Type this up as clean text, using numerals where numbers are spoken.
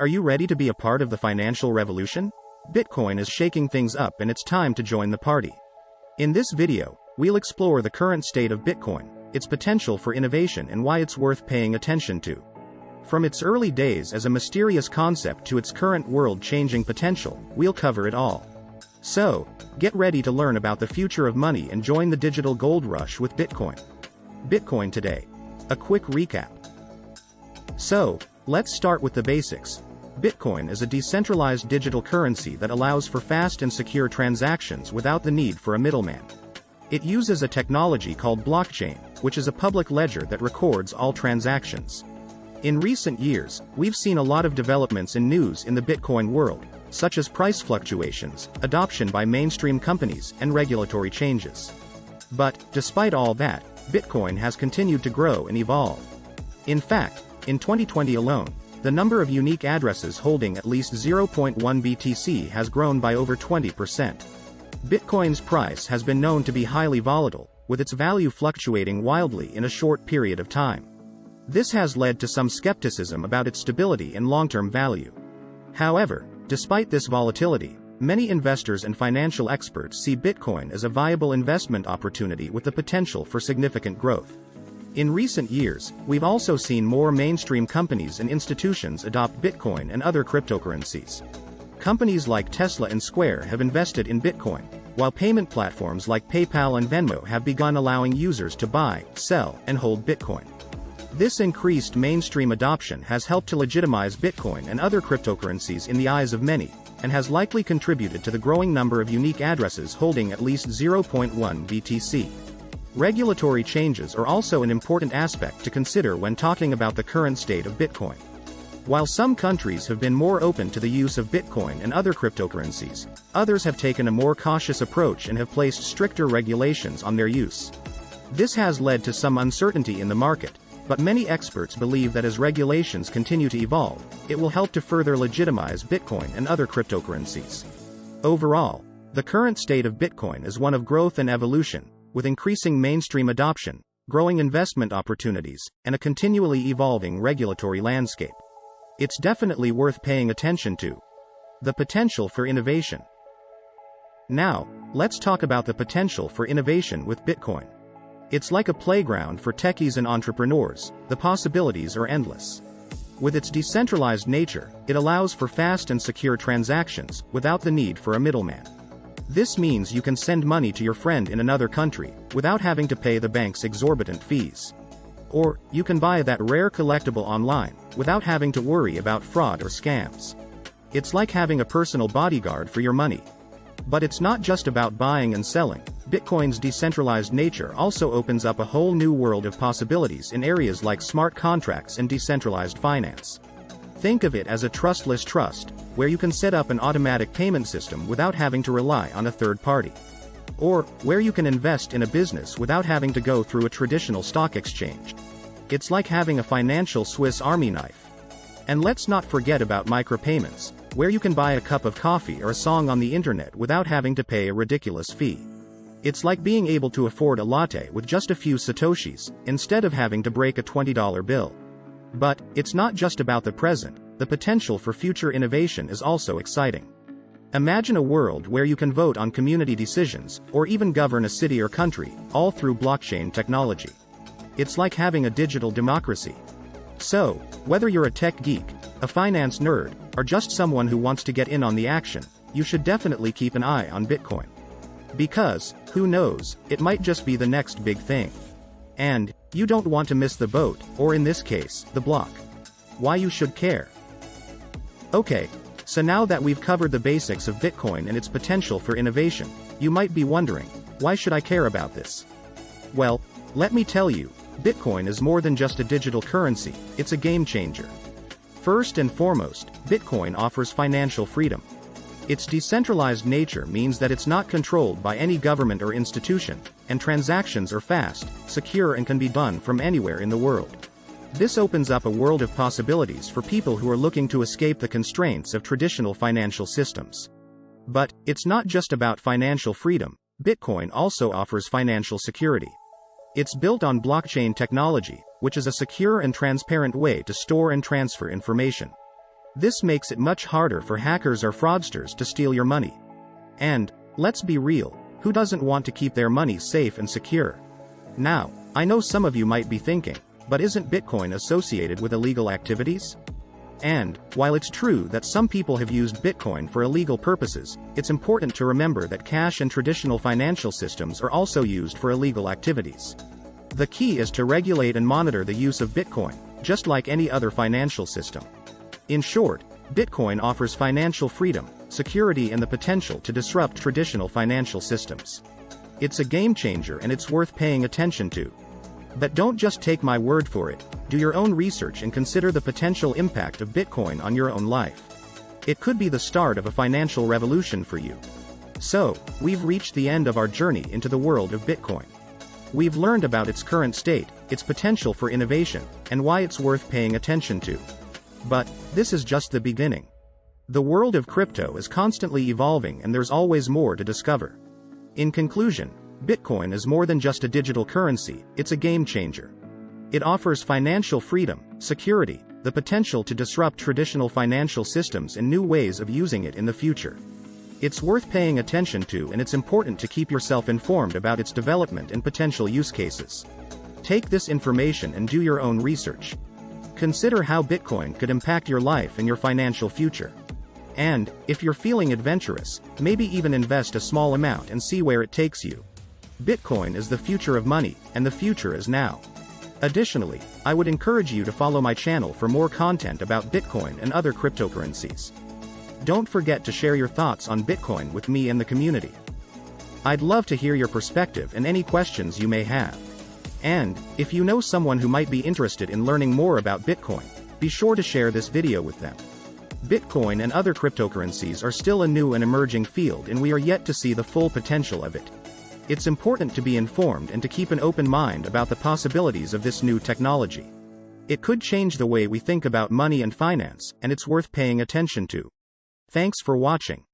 Are you ready to be a part of the financial revolution? Bitcoin is shaking things up and it's time to join the party. In this video, we'll explore the current state of Bitcoin, its potential for innovation and why it's worth paying attention to. From its early days as a mysterious concept to its current world-changing potential, we'll cover it all. So, get ready to learn about the future of money and join the digital gold rush with Bitcoin. Bitcoin today. A quick recap. So, let's start with the basics. Bitcoin is a decentralized digital currency that allows for fast and secure transactions without the need for a middleman. It uses a technology called blockchain, which is a public ledger that records all transactions. In recent years, we've seen a lot of developments in news in the Bitcoin world, such as price fluctuations, adoption by mainstream companies, and regulatory changes. But, despite all that, Bitcoin has continued to grow and evolve. In fact, in 2020 alone, the number of unique addresses holding at least 0.1 BTC has grown by over 20%. Bitcoin's price has been known to be highly volatile, with its value fluctuating wildly in a short period of time. This has led to some skepticism about its stability and long-term value. However, despite this volatility, many investors and financial experts see Bitcoin as a viable investment opportunity with the potential for significant growth. In recent years, we've also seen more mainstream companies and institutions adopt Bitcoin and other cryptocurrencies. Companies like Tesla and Square have invested in Bitcoin, while payment platforms like PayPal and Venmo have begun allowing users to buy, sell, and hold Bitcoin. This increased mainstream adoption has helped to legitimize Bitcoin and other cryptocurrencies in the eyes of many, and has likely contributed to the growing number of unique addresses holding at least 0.1 BTC. Regulatory changes are also an important aspect to consider when talking about the current state of Bitcoin. While some countries have been more open to the use of Bitcoin and other cryptocurrencies, others have taken a more cautious approach and have placed stricter regulations on their use. This has led to some uncertainty in the market, but many experts believe that as regulations continue to evolve, it will help to further legitimize Bitcoin and other cryptocurrencies. Overall, the current state of Bitcoin is one of growth and evolution, with increasing mainstream adoption, growing investment opportunities, and a continually evolving regulatory landscape. It's definitely worth paying attention to. The potential for innovation. Now, let's talk about the potential for innovation with Bitcoin. It's like a playground for techies and entrepreneurs. The possibilities are endless. With its decentralized nature, it allows for fast and secure transactions, without the need for a middleman. This means you can send money to your friend in another country, without having to pay the bank's exorbitant fees. Or, you can buy that rare collectible online, without having to worry about fraud or scams. It's like having a personal bodyguard for your money. But it's not just about buying and selling. Bitcoin's decentralized nature also opens up a whole new world of possibilities in areas like smart contracts and decentralized finance. Think of it as a trustless trust, where you can set up an automatic payment system without having to rely on a third party. Or, where you can invest in a business without having to go through a traditional stock exchange. It's like having a financial Swiss Army knife. And let's not forget about micropayments, where you can buy a cup of coffee or a song on the internet without having to pay a ridiculous fee. It's like being able to afford a latte with just a few satoshis, instead of having to break a $20 bill. But, it's not just about the present, the potential for future innovation is also exciting. Imagine a world where you can vote on community decisions, or even govern a city or country, all through blockchain technology. It's like having a digital democracy. So, whether you're a tech geek, a finance nerd, or just someone who wants to get in on the action, you should definitely keep an eye on Bitcoin. Because, who knows, it might just be the next big thing. And, you don't want to miss the boat, or in this case, the block. Why you should care. Okay, so now that we've covered the basics of Bitcoin and its potential for innovation, you might be wondering, why should I care about this? Well, let me tell you, Bitcoin is more than just a digital currency, it's a game changer. First and foremost, Bitcoin offers financial freedom. Its decentralized nature means that it's not controlled by any government or institution, and transactions are fast, secure and can be done from anywhere in the world. This opens up a world of possibilities for people who are looking to escape the constraints of traditional financial systems. But, it's not just about financial freedom. Bitcoin also offers financial security. It's built on blockchain technology, which is a secure and transparent way to store and transfer information. This makes it much harder for hackers or fraudsters to steal your money. And, let's be real, who doesn't want to keep their money safe and secure? Now, I know some of you might be thinking, but isn't Bitcoin associated with illegal activities? And, while it's true that some people have used Bitcoin for illegal purposes, it's important to remember that cash and traditional financial systems are also used for illegal activities. The key is to regulate and monitor the use of Bitcoin, just like any other financial system. In short, Bitcoin offers financial freedom, security and the potential to disrupt traditional financial systems. It's a game changer and it's worth paying attention to. But don't just take my word for it, do your own research and consider the potential impact of Bitcoin on your own life. It could be the start of a financial revolution for you. So, we've reached the end of our journey into the world of Bitcoin. We've learned about its current state, its potential for innovation, and why it's worth paying attention to. But, this is just the beginning. The world of crypto is constantly evolving and there's always more to discover. In conclusion, Bitcoin is more than just a digital currency, it's a game changer. It offers financial freedom, security, the potential to disrupt traditional financial systems and new ways of using it in the future. It's worth paying attention to and it's important to keep yourself informed about its development and potential use cases. Take this information and do your own research. Consider how Bitcoin could impact your life and your financial future. And, if you're feeling adventurous, maybe even invest a small amount and see where it takes you. Bitcoin is the future of money, and the future is now. Additionally, I would encourage you to follow my channel for more content about Bitcoin and other cryptocurrencies. Don't forget to share your thoughts on Bitcoin with me and the community. I'd love to hear your perspective and any questions you may have. And, if you know someone who might be interested in learning more about Bitcoin, be sure to share this video with them. Bitcoin and other cryptocurrencies are still a new and emerging field and we are yet to see the full potential of it. It's important to be informed and to keep an open mind about the possibilities of this new technology. It could change the way we think about money and finance, and it's worth paying attention to. Thanks for watching.